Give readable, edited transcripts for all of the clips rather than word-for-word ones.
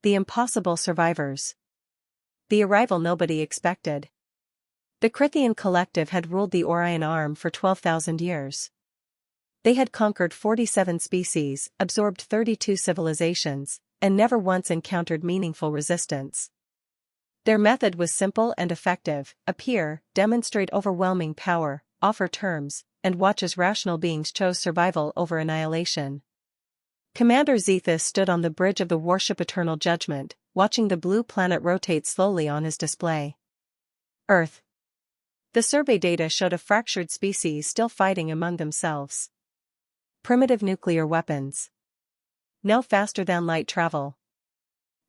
The impossible survivors. The arrival nobody expected. The Crithian collective had ruled the Orion Arm for 12,000 years. They had conquered 47 species, absorbed 32 civilizations, and never once encountered meaningful resistance. Their method was simple and effective: appear, demonstrate overwhelming power, offer terms, and watch as rational beings chose survival over annihilation. Commander Zethus stood on the bridge of the warship Eternal Judgment, watching the blue planet rotate slowly on his display. Earth. The survey data showed a fractured species still fighting among themselves. Primitive nuclear weapons. No faster-than-light travel.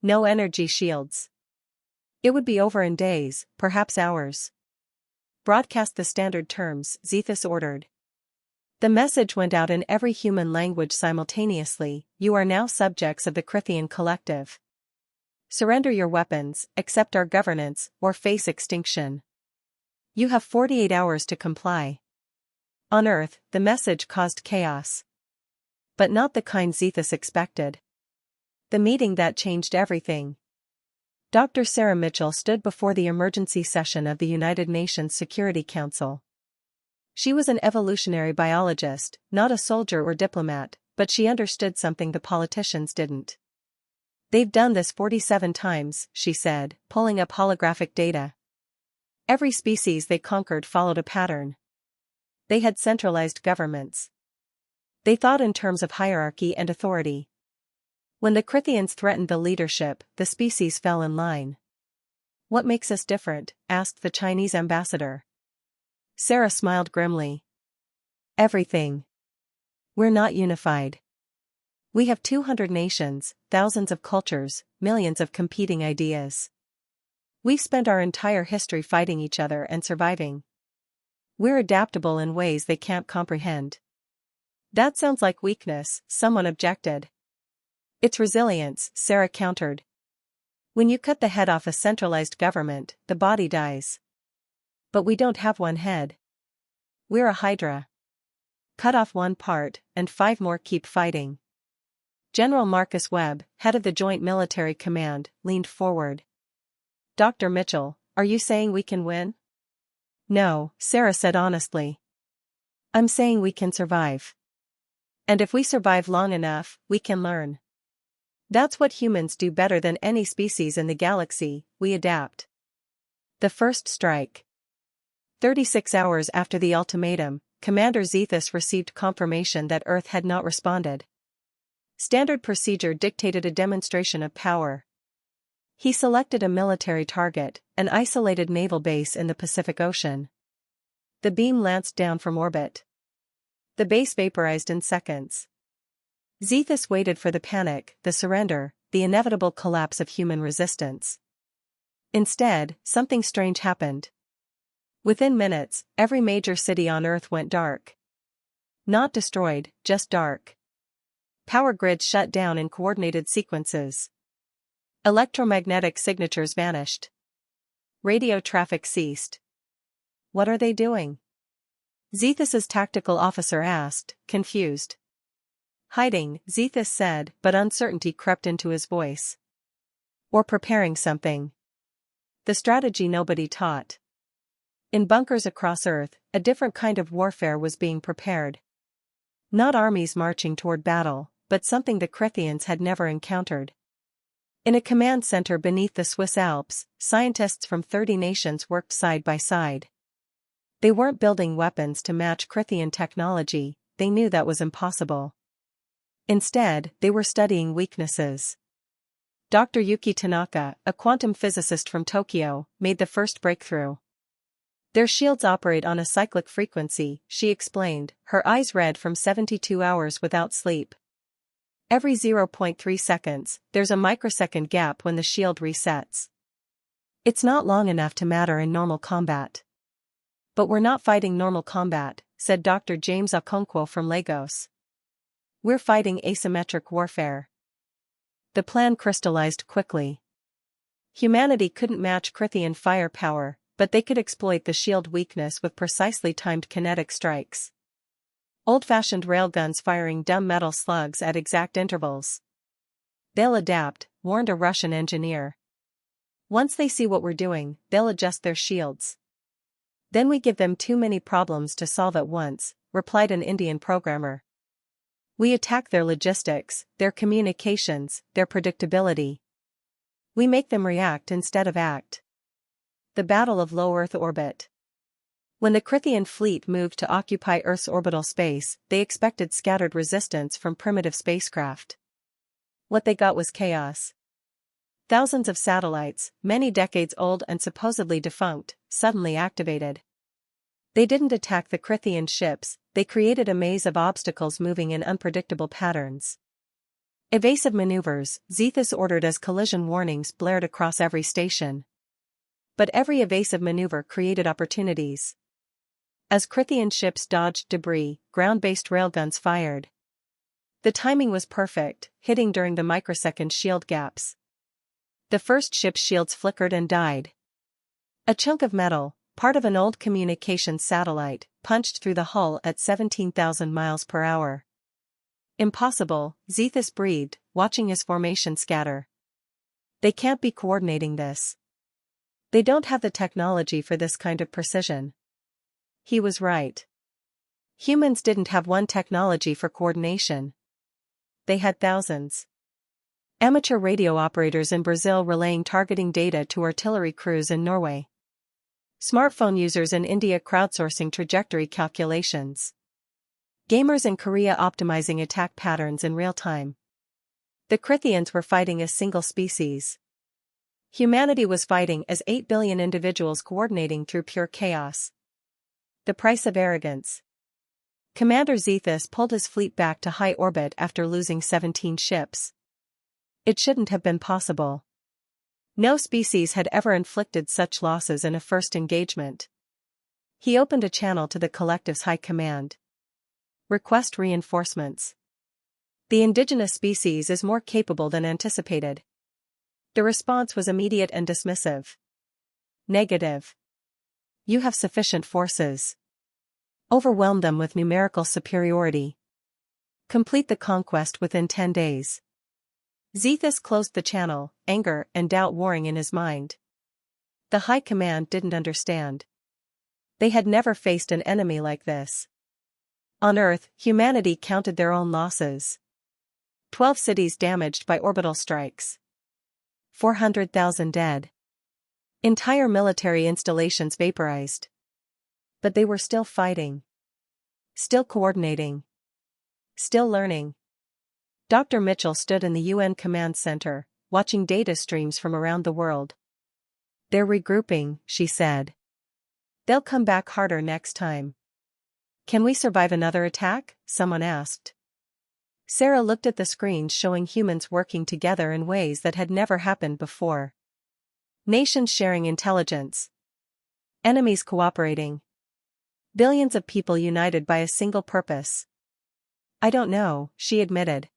No energy shields. It would be over in days, perhaps hours. Broadcast the standard terms, Zethus ordered. The message went out in every human language simultaneously: you are now subjects of the Crithian collective. Surrender your weapons, accept our governance, or face extinction. You have 48 hours to comply. On Earth, the message caused chaos. But not the kind Zethus expected. The meeting that changed everything. Dr. Sarah Mitchell stood before the emergency session of the United Nations Security Council. She was an evolutionary biologist, not a soldier or diplomat, but she understood something the politicians didn't. They've done this 47 times, she said, pulling up holographic data. Every species they conquered followed a pattern. They had centralized governments. They thought in terms of hierarchy and authority. When the Crithians threatened the leadership, the species fell in line. What makes us different? Asked the Chinese ambassador. Sarah smiled grimly. Everything. We're not unified. We have 200 nations, thousands of cultures, millions of competing ideas. We've spent our entire history fighting each other and surviving. We're adaptable in ways they can't comprehend. That sounds like weakness, someone objected. It's resilience, Sarah countered. When you cut the head off a centralized government, the body dies. But we don't have one head. We're a hydra. Cut off one part, and 5 more keep fighting. General Marcus Webb, head of the Joint Military Command, leaned forward. Dr. Mitchell, are you saying we can win? No, Sarah said honestly. I'm saying we can survive. And if we survive long enough, we can learn. That's what humans do better than any species in the galaxy: we adapt. The first strike. 36 hours after the ultimatum, Commander Zethus received confirmation that Earth had not responded. Standard procedure dictated a demonstration of power. He selected a military target, an isolated naval base in the Pacific Ocean. The beam lanced down from orbit. The base vaporized in seconds. Zethus waited for the panic, the surrender, the inevitable collapse of human resistance. Instead, something strange happened. Within minutes, every major city on Earth went dark. Not destroyed, just dark. Power grids shut down in coordinated sequences. Electromagnetic signatures vanished. Radio traffic ceased. What are they doing? Zethus's tactical officer asked, confused. Hiding, Zethus said, but uncertainty crept into his voice. Or preparing something. The strategy nobody taught. In bunkers across Earth, a different kind of warfare was being prepared. Not armies marching toward battle, but something the Crithians had never encountered. In a command center beneath the Swiss Alps, scientists from 30 nations worked side by side. They weren't building weapons to match Crithian technology, they knew that was impossible. Instead, they were studying weaknesses. Dr. Yuki Tanaka, a quantum physicist from Tokyo, made the first breakthrough. Their shields operate on a cyclic frequency, she explained, her eyes red from 72 hours without sleep. Every 0.3 seconds, there's a microsecond gap when the shield resets. It's not long enough to matter in normal combat. But we're not fighting normal combat, said Dr. James Okonkwo from Lagos. We're fighting asymmetric warfare. The plan crystallized quickly. Humanity couldn't match Crithian firepower, but they could exploit the shield weakness with precisely timed kinetic strikes. Old-fashioned railguns firing dumb metal slugs at exact intervals. They'll adapt, warned a Russian engineer. Once they see what we're doing, they'll adjust their shields. Then we give them too many problems to solve at once, replied an Indian programmer. We attack their logistics, their communications, their predictability. We make them react instead of act. The Battle of Low Earth Orbit. When the Krithian fleet moved to occupy Earth's orbital space, they expected scattered resistance from primitive spacecraft. What they got was chaos. Thousands of satellites, many decades old and supposedly defunct, suddenly activated. They didn't attack the Krithian ships, they created a maze of obstacles moving in unpredictable patterns. Evasive maneuvers, Zethus ordered as collision warnings blared across every station. But every evasive maneuver created opportunities. As Krithian ships dodged debris, ground-based railguns fired. The timing was perfect, hitting during the microsecond shield gaps. The first ship's shields flickered and died. A chunk of metal, part of an old communications satellite, punched through the hull at 17,000 miles per hour. Impossible, Zethus breathed, watching his formation scatter. They can't be coordinating this. They don't have the technology for this kind of precision. He was right. Humans didn't have one technology for coordination. They had thousands. Amateur radio operators in Brazil relaying targeting data to artillery crews in Norway. Smartphone users in India crowdsourcing trajectory calculations. Gamers in Korea optimizing attack patterns in real time. The Krithians were fighting a single species. Humanity was fighting as 8 billion individuals coordinating through pure chaos. The price of arrogance. Commander Zethus pulled his fleet back to high orbit after losing 17 ships. It shouldn't have been possible. No species had ever inflicted such losses in a first engagement. He opened a channel to the collective's high command. Request reinforcements. The indigenous species is more capable than anticipated. The response was immediate and dismissive. Negative. You have sufficient forces. Overwhelm them with numerical superiority. Complete the conquest within 10 days. Zethus closed the channel, anger and doubt warring in his mind. The high command didn't understand. They had never faced an enemy like this. On Earth, humanity counted their own losses. 12 cities damaged by orbital strikes. 400,000 dead. Entire military installations vaporized. But they were still fighting. Still coordinating. Still learning. Dr. Mitchell stood in the UN Command Center, watching data streams from around the world. They're regrouping, she said. They'll come back harder next time. Can we survive another attack? Someone asked. Sarah looked at the screens showing humans working together in ways that had never happened before. Nations sharing intelligence. Enemies cooperating. Billions of people united by a single purpose. I don't know, she admitted.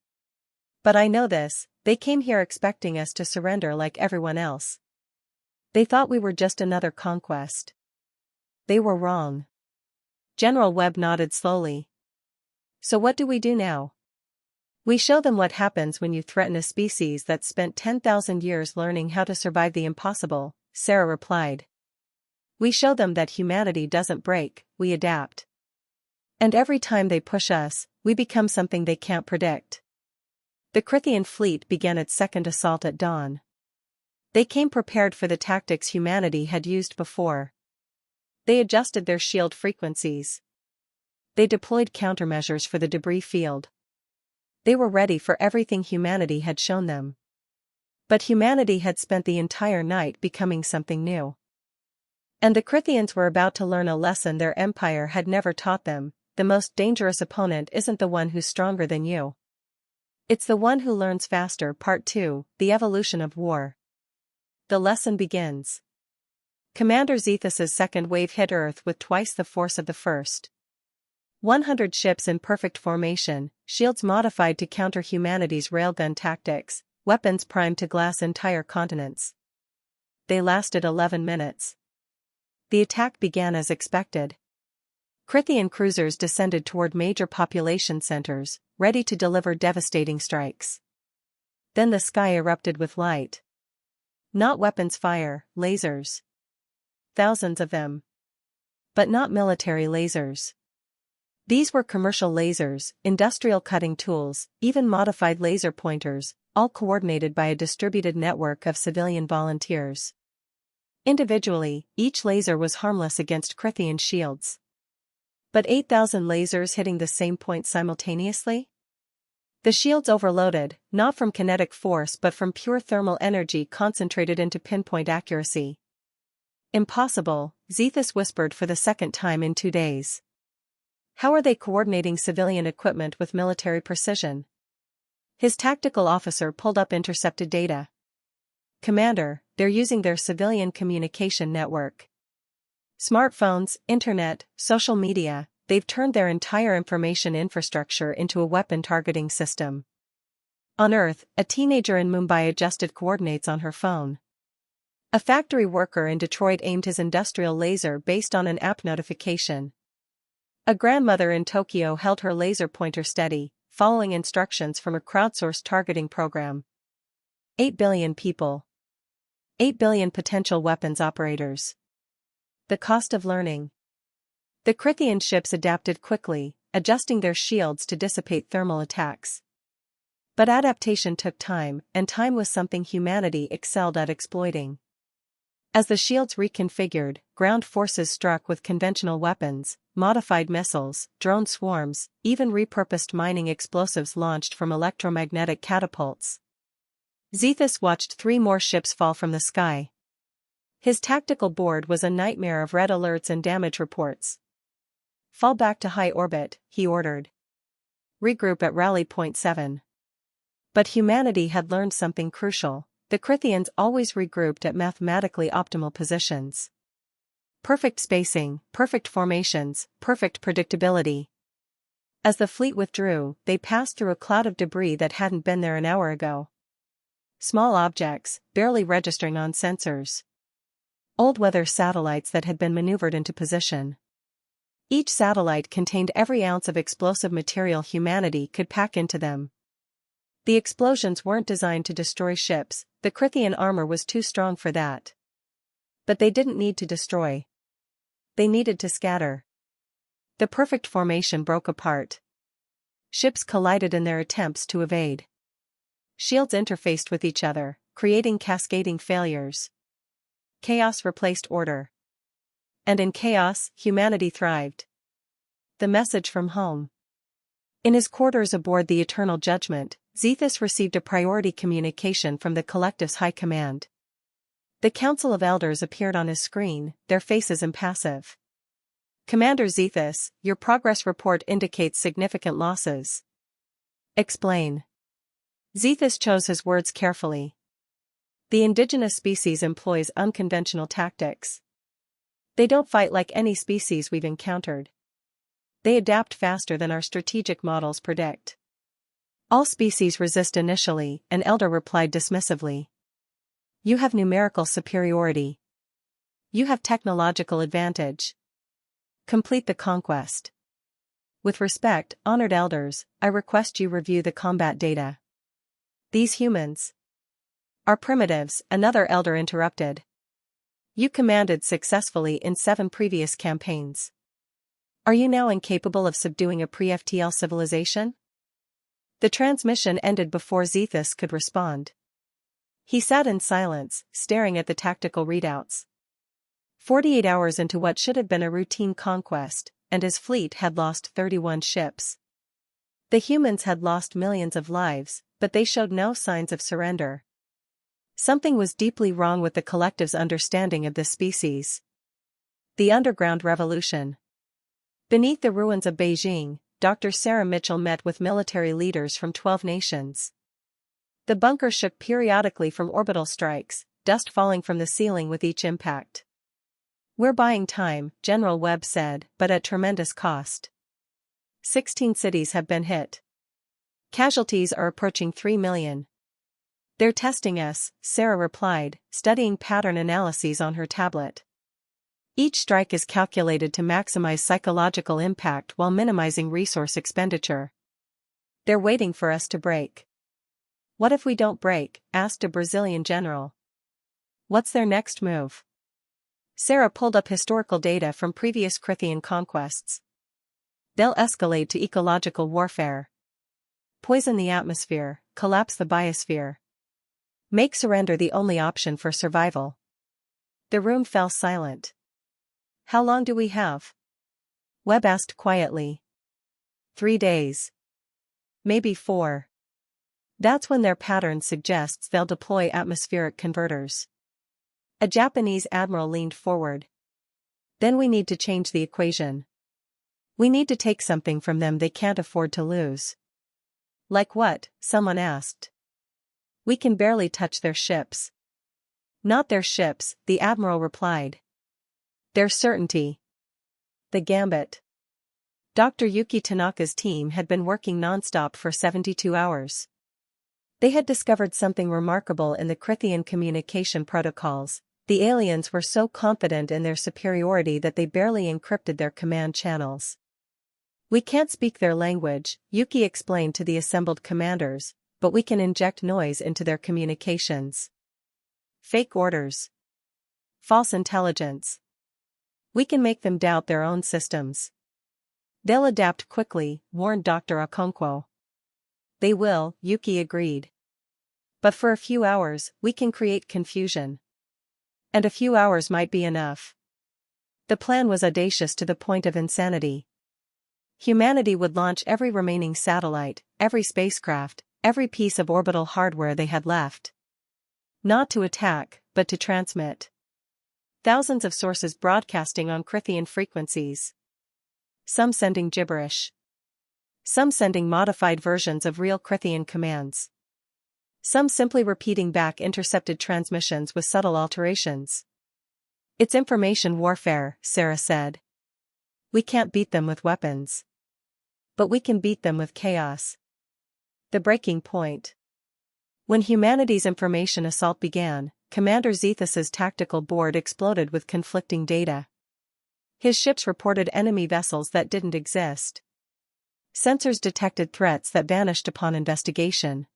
But I know this, they came here expecting us to surrender like everyone else. They thought we were just another conquest. They were wrong. General Webb nodded slowly. So what do we do now? We show them what happens when you threaten a species that spent 10,000 years learning how to survive the impossible, Sarah replied. We show them that humanity doesn't break, we adapt. And every time they push us, we become something they can't predict. The Krithian fleet began its second assault at dawn. They came prepared for the tactics humanity had used before. They adjusted their shield frequencies. They deployed countermeasures for the debris field. They were ready for everything humanity had shown them. But humanity had spent the entire night becoming something new. And the Krithians were about to learn a lesson their empire had never taught them: the most dangerous opponent isn't the one who's stronger than you. It's the one who learns faster. Part 2, The Evolution of War. The lesson begins. Commander Zethus's second wave hit Earth with twice the force of the first. 100 ships in perfect formation, shields modified to counter humanity's railgun tactics, weapons primed to glass entire continents. They lasted 11 minutes. The attack began as expected. Krithian cruisers descended toward major population centers, ready to deliver devastating strikes. Then the sky erupted with light. Not weapons fire, lasers. Thousands of them. But not military lasers. These were commercial lasers, industrial cutting tools, even modified laser pointers, all coordinated by a distributed network of civilian volunteers. Individually, each laser was harmless against Crithian shields. But 8,000 lasers hitting the same point simultaneously? The shields overloaded, not from kinetic force but from pure thermal energy concentrated into pinpoint accuracy. Impossible, Zethus whispered for the second time in 2 days. How are they coordinating civilian equipment with military precision? His tactical officer pulled up intercepted data. Commander, they're using their civilian communication network. Smartphones, internet, social media, they've turned their entire information infrastructure into a weapon targeting system. On Earth, a teenager in Mumbai adjusted coordinates on her phone. A factory worker in Detroit aimed his industrial laser based on an app notification. A grandmother in Tokyo held her laser pointer steady, following instructions from a crowdsourced targeting program. 8 billion people. 8 billion potential weapons operators. The cost of learning. The Crithian ships adapted quickly, adjusting their shields to dissipate thermal attacks. But adaptation took time, and time was something humanity excelled at exploiting. As the shields reconfigured, ground forces struck with conventional weapons, modified missiles, drone swarms, even repurposed mining explosives launched from electromagnetic catapults. Zethus watched 3 more ships fall from the sky. His tactical board was a nightmare of red alerts and damage reports. Fall back to high orbit, he ordered. Regroup at rally point 7. But humanity had learned something crucial. The Crithians always regrouped at mathematically optimal positions. Perfect spacing, perfect formations, perfect predictability. As the fleet withdrew, they passed through a cloud of debris that hadn't been there an hour ago. Small objects, barely registering on sensors. Old weather satellites that had been maneuvered into position. Each satellite contained every ounce of explosive material humanity could pack into them. The explosions weren't designed to destroy ships, the Crithian armor was too strong for that. But they didn't need to destroy. They needed to scatter. The perfect formation broke apart. Ships collided in their attempts to evade. Shields interfaced with each other, creating cascading failures. Chaos replaced order. And in chaos, humanity thrived. The message from home. In his quarters aboard the Eternal Judgment, Zethus received a priority communication from the collective's high command. The Council of Elders appeared on his screen, their faces impassive. Commander Zethus, your progress report indicates significant losses. Explain. Zethus chose his words carefully. The indigenous species employs unconventional tactics. They don't fight like any species we've encountered. They adapt faster than our strategic models predict. All species resist initially, an elder replied dismissively. You have numerical superiority. You have technological advantage. Complete the conquest. With respect, honored elders, I request you review the combat data. These humans are primitives, another elder interrupted. You commanded successfully in 7 previous campaigns. Are you now incapable of subduing a pre-FTL civilization? The transmission ended before Zethus could respond. He sat in silence, staring at the tactical readouts. 48 hours into what should have been a routine conquest, and his fleet had lost 31 ships. The humans had lost millions of lives, but they showed no signs of surrender. Something was deeply wrong with the collective's understanding of this species. The Underground Revolution. Beneath the ruins of Beijing, Dr. Sarah Mitchell met with military leaders from 12 nations. The bunker shook periodically from orbital strikes, dust falling from the ceiling with each impact. We're buying time, General Webb said, but at tremendous cost. 16 cities have been hit. Casualties are approaching 3 million. They're testing us, Sarah replied, studying pattern analyses on her tablet. Each strike is calculated to maximize psychological impact while minimizing resource expenditure. They're waiting for us to break. What if we don't break? Asked a Brazilian general. What's their next move? Sarah pulled up historical data from previous Crithian conquests. They'll escalate to ecological warfare. Poison the atmosphere, collapse the biosphere. Make surrender the only option for survival. The room fell silent. How long do we have? Webb asked quietly. 3 days. Maybe 4. That's when their pattern suggests they'll deploy atmospheric converters. A Japanese admiral leaned forward. Then we need to change the equation. We need to take something from them they can't afford to lose. Like what? Someone asked. We can barely touch their ships. Not their ships, the admiral replied. Their certainty. The gambit. Dr. Yuki Tanaka's team had been working non-stop for 72 hours. They had discovered something remarkable in the Crithian communication protocols. The aliens were so confident in their superiority that they barely encrypted their command channels. We can't speak their language, Yuki explained to the assembled commanders, but we can inject noise into their communications. Fake orders. False intelligence. We can make them doubt their own systems. They'll adapt quickly, warned Dr. Okonkwo. They will, Yuki agreed. But for a few hours, we can create confusion. And a few hours might be enough. The plan was audacious to the point of insanity. Humanity would launch every remaining satellite, every spacecraft, every piece of orbital hardware they had left. Not to attack, but to transmit. Thousands of sources broadcasting on Crithian frequencies. Some sending gibberish. Some sending modified versions of real Crithian commands. Some simply repeating back intercepted transmissions with subtle alterations. It's information warfare, Sarah said. We can't beat them with weapons. But we can beat them with chaos. The breaking point. When humanity's information assault began, Commander Zethus's tactical board exploded with conflicting data. His ships reported enemy vessels that didn't exist. Sensors detected threats that vanished upon investigation.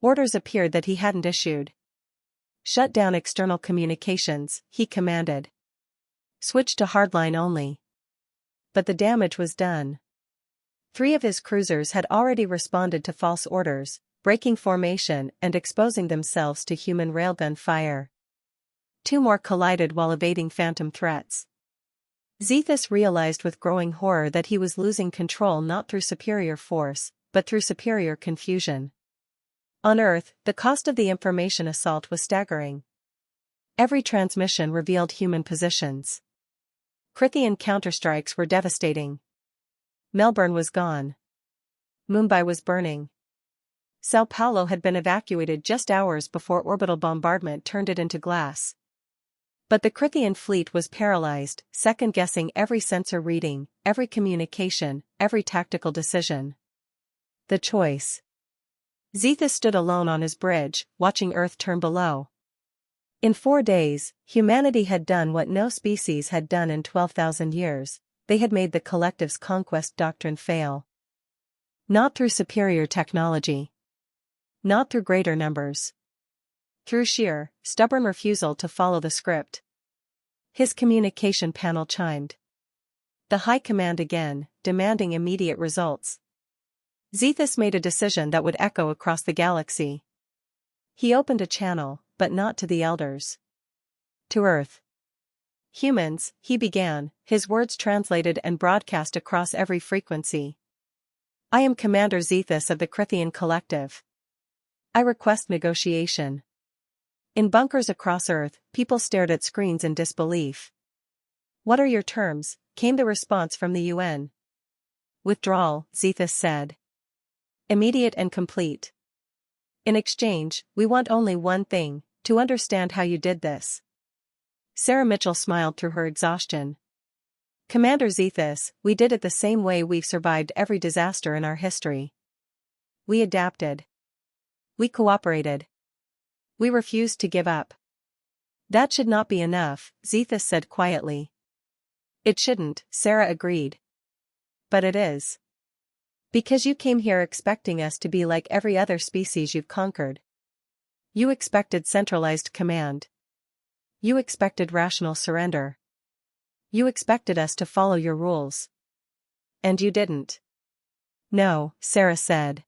Orders appeared that he hadn't issued. Shut down external communications, he commanded. Switch to hardline only. But the damage was done. 3 of his cruisers had already responded to false orders, breaking formation and exposing themselves to human railgun fire. 2 more collided while evading phantom threats. Zethus realized with growing horror that he was losing control not through superior force, but through superior confusion. On Earth, the cost of the information assault was staggering. Every transmission revealed human positions. Crithian counterstrikes were devastating. Melbourne was gone. Mumbai was burning. Sao Paulo had been evacuated just hours before orbital bombardment turned it into glass. But the Crithian fleet was paralyzed, second-guessing every sensor reading, every communication, every tactical decision. The choice. Zethus stood alone on his bridge, watching Earth turn below. In 4 days, humanity had done what no species had done in 12,000 years. They had made the collective's conquest doctrine fail. Not through superior technology. Not through greater numbers. Through sheer, stubborn refusal to follow the script. His communication panel chimed. The High Command again, demanding immediate results. Zethus made a decision that would echo across the galaxy. He opened a channel, but not to the Elders. To Earth. Humans, he began, his words translated and broadcast across every frequency. I am Commander Zethus of the Crithian Collective. I request negotiation. In bunkers across Earth, people stared at screens in disbelief. What are your terms? Came the response from the UN. Withdrawal, Zethus said. Immediate and complete. In exchange, we want only one thing, to understand how you did this. Sarah Mitchell smiled through her exhaustion. Commander Zethus, we did it the same way we've survived every disaster in our history. We adapted. We cooperated. We refused to give up. That should not be enough, Zethus said quietly. It shouldn't, Sarah agreed. But it is. Because you came here expecting us to be like every other species you've conquered. You expected centralized command. You expected rational surrender. You expected us to follow your rules. And you didn't. No, Sarah said.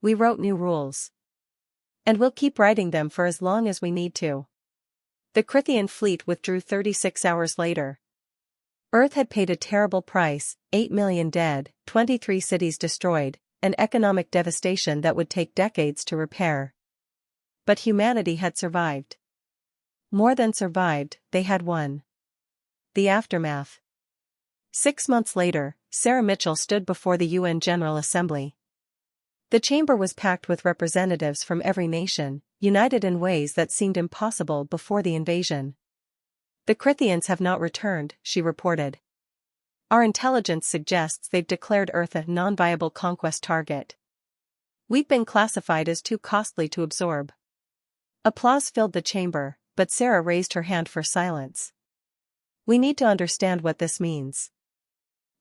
We wrote new rules. And we'll keep writing them for as long as we need to. The Crithian fleet withdrew 36 hours later. Earth had paid a terrible price, 8 million dead, 23 cities destroyed, and economic devastation that would take decades to repair. But humanity had survived. More than survived, they had won. The aftermath. 6 months later, Sarah Mitchell stood before the UN General Assembly. The chamber was packed with representatives from every nation, united in ways that seemed impossible before the invasion. The Crithians have not returned, she reported. Our intelligence suggests they've declared Earth a non-viable conquest target. We've been classified as too costly to absorb. Applause filled the chamber, but Sarah raised her hand for silence. We need to understand what this means.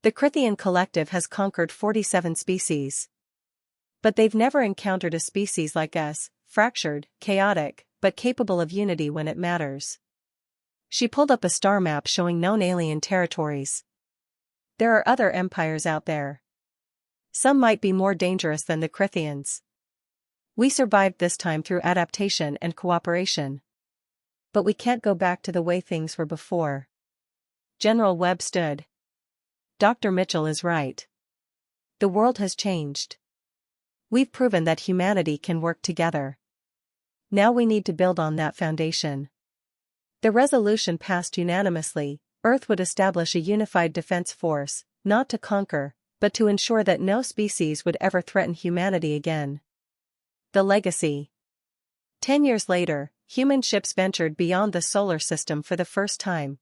The Crithian collective has conquered 47 species. But they've never encountered a species like us, fractured, chaotic, but capable of unity when it matters. She pulled up a star map showing known alien territories. There are other empires out there. Some might be more dangerous than the Crithians. We survived this time through adaptation and cooperation. But we can't go back to the way things were before. General Webb stood. Dr. Mitchell is right. The world has changed. We've proven that humanity can work together. Now we need to build on that foundation. The resolution passed unanimously. Earth would establish a unified defense force, not to conquer, but to ensure that no species would ever threaten humanity again. The legacy. 10 years later, human ships ventured beyond the solar system for the first time.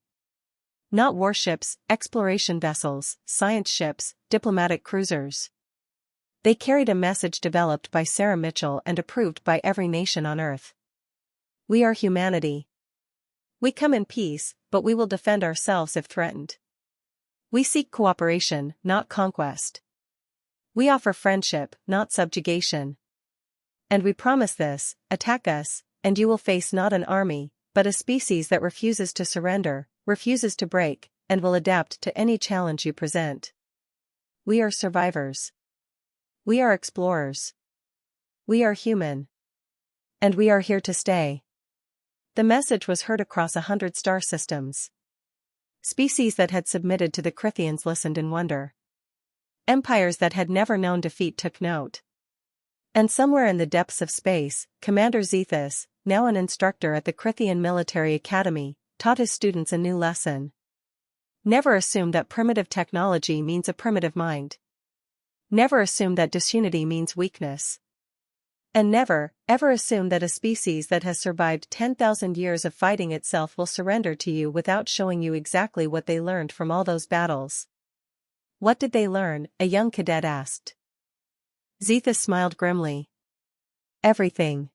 Not warships, exploration vessels, science ships, diplomatic cruisers. They carried a message developed by Sarah Mitchell and approved by every nation on Earth. We are humanity. We come in peace, but we will defend ourselves if threatened. We seek cooperation, not conquest. We offer friendship, not subjugation. And we promise this: attack us, and you will face not an army, but a species that refuses to surrender, refuses to break, and will adapt to any challenge you present. We are survivors. We are explorers. We are human. And we are here to stay. The message was heard across 100 star systems. Species that had submitted to the Crithians listened in wonder. Empires that had never known defeat took note. And somewhere in the depths of space, Commander Zethus, now an instructor at the Crithian Military Academy, taught his students a new lesson. Never assume that primitive technology means a primitive mind. Never assume that disunity means weakness. And never, ever assume that a species that has survived 10,000 years of fighting itself will surrender to you without showing you exactly what they learned from all those battles. What did they learn? A young cadet asked. Zethus smiled grimly. Everything.